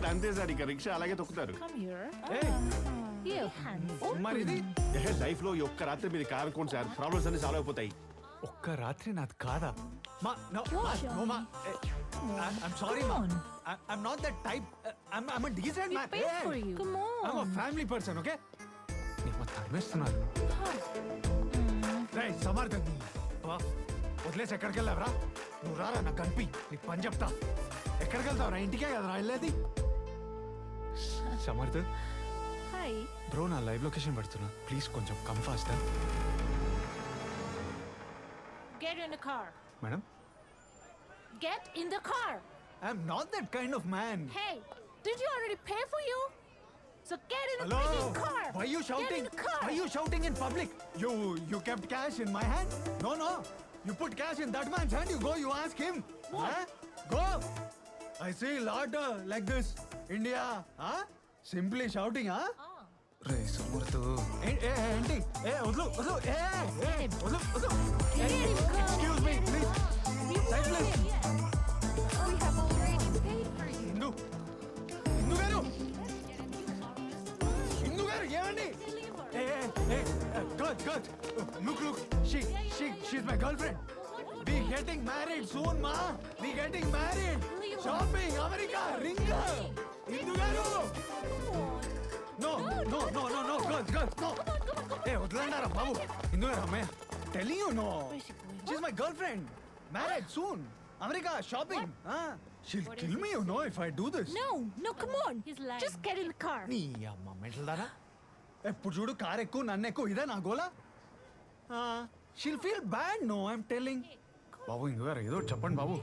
Ticket అంతే sir, ఇక rickshaw అలాగే తొక్కుతారు. లైఫ్ లో ఒక్క రాత్రి మీరు కార్ అనుకోండి సార్, ప్రాబ్లమ్స్ అన్ని సాల్వ్ అయిపోతాయి. ఒక్క రాత్రి నాది కాదా మా? I'm sorry ma. I'm not that type. I'm a decent man. Pay for you. Come on. I'm a family person, okay? నేను తరిమేస్తున్నాను. రేయ్ సమర్థ, వదిలేసి ఎక్కడికి వెళ్ళావరా? నువ్వు రారా, నాకు కనిపి, నీకు పని చెప్తా. ఎక్కడికి వెళ్తావురా? ఇంటికే కదరా వెళ్ళేది. సమర్థ హాయ్ బ్రో, నా లైవ్ లొకేషన్ పెడుతున్నా, ప్లీజ్ కొంచెం come fast. Get in the car. Madam, Get in the car. I'm not that kind of man. Hey, did you already pay for you? So get in the Hello? freaking car. Why you shouting? Get in the car. Why you shouting in public? You kept cash in my hand? No. You put cash in that man's hand. You go, you ask him. What? Huh? Go. I see lot like this. India. Huh? Simply shouting, huh? రే సమర్థు, ఏంటి? వదలు. వదలు. Excuse me, please. Side please. We have already paid for you. ఇందు గారు ఏమండి? Good. Look. She's my girlfriend. We getting married soon, ma. We getting married. Shopping, America, ring. ఇందు గారు. No. Good. No. వదలండారా బాబు. ఇందు గారు అమ్మయ్య. Telling you no. She's my girlfriend. Married soon. America, shopping. She'll kill me, if I do this. No, come on. Just get in the car. నీ అమ్మ mental దానా? ఎప్పుడు చూడు car ఎక్కువ, నన్ను ఎక్కువ, ఇదే నా గోలా? She'll feel bad, no, I'm telling. బాబు ఇందు గారు ఏదో చెప్పండి బాబు.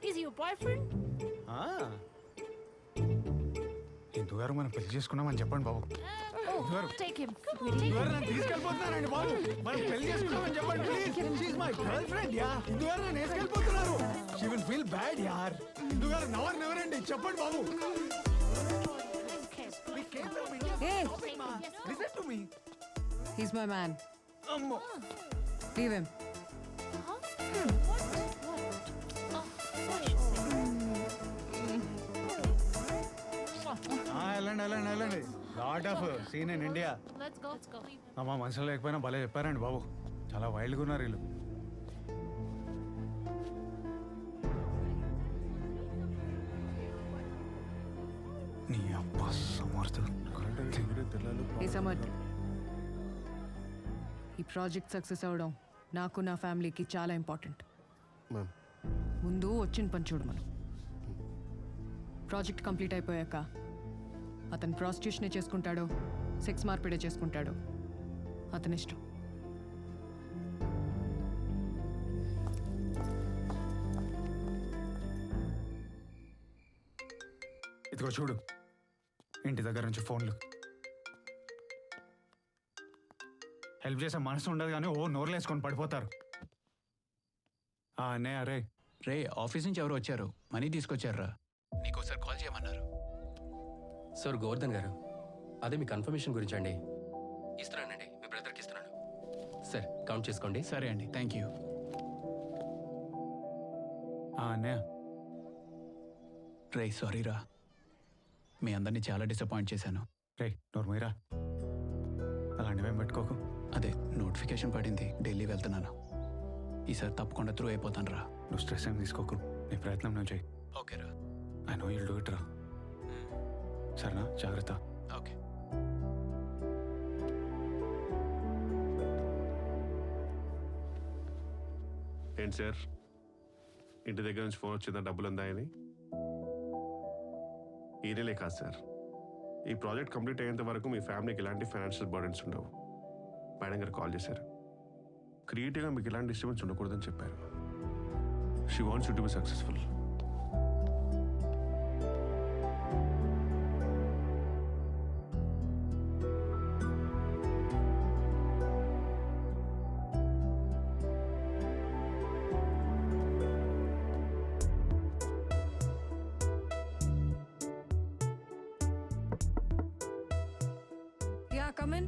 Is your boyfriend? ఇందు గారు మనం పెళ్లి చేసుకున్నామని చెప్పండి బాబు. Take him. ఇందు గారు నన్ను తీసుకెళ్ళిపోతున్నారండి బాబు. మనం పెళ్లి చేసుకున్నామని చెప్పండి please. She's my girlfriend, yeah. ఇందు గారు నన్ను వేసుకెళ్ళిపోతున్నారు. She will feel bad, yaar. ఇందు గారు నెవరండి చెప్పండి బాబు. We came from India. Hey. Listen to me. He's my man. అమ్మో. Leave him. వెళ్ళండి. Lot of scene in India. Let's go. మా మనుషులు లేకపోయినా భలే చెప్పారండి బాబు. చాలా వైల్డ్గా ఉన్నారు వీళ్ళు. నీ అబ్బా సమర్థ. Hey, Samad. ఈ ప్రాజెక్ట్ సక్సెస్ అవడం నాకు నా ఫ్యామిలీకి చాలా ఇంపార్టెంట్. ముందు వచ్చిన పని చూడు. మనం ప్రాజెక్ట్ కంప్లీట్ అయిపోయాక అతను ప్రాస్టిట్యూషనే చేసుకుంటాడో సెక్స్ మార్పిడే చేసుకుంటాడో అతని ఇష్టం. ఇదిగో చూడు, ఇంటి దగ్గర నుంచి ఫోన్లు. హెల్ప్ చేసే మనసు ఉండదు కానీ నోరులేసుకొని పడిపోతారు. అన్నయ్య రే ఆఫీస్ నుంచి ఎవరు వచ్చారు, మనీ తీసుకొచ్చారా? నీకోసారి కాల్ చేయమన్నారు. సార్ గోవర్ధన్ గారు, అదే మీ కన్ఫర్మేషన్ గురించి అండి. ఇస్తున్నానండి, మీ బ్రదర్కి ఇస్తున్నాను. సార్ కౌంట్ చేసుకోండి. సరే అండి, థ్యాంక్ యూ. అన్నయ్య రే సారీరా, మీ అందరినీ చాలా డిసప్పాయింట్ చేశాను. రే నోర్మీరా, అలాంటివేం పెట్టుకోకు. అదే నోటిఫికేషన్ పడింది, ఢిల్లీ వెళ్తున్నాను. ఈసారి తప్పకుండా త్రూ అయిపోతాను రా. నువ్వు స్ట్రెస్ ఏం తీసుకోకు, నీ ప్రయత్నం నువ్వు చెయ్యి. ఓకే రా. I know you'll do it రా. సరేనా, జాగ్రత్త. ఓకే. ఏంటి సార్, ఇంటి దగ్గర నుంచి ఫోన్ వచ్చిందా డబ్బులు ఉందాయని? ఈ నెలే కాదు సార్, ఈ ప్రాజెక్ట్ కంప్లీట్ అయ్యేంత వరకు మీ ఫ్యామిలీకి ఎలాంటి ఫైనాన్షియల్ బర్డెన్స్ ఉండవు. మేడం గారు కాల్ చేశారు, క్రియేటివ్గా మీకు ఎలాంటి డిస్టర్బెన్స్ ఉండకూడదని చెప్పారు. She wants you to be successful. Yeah, come in.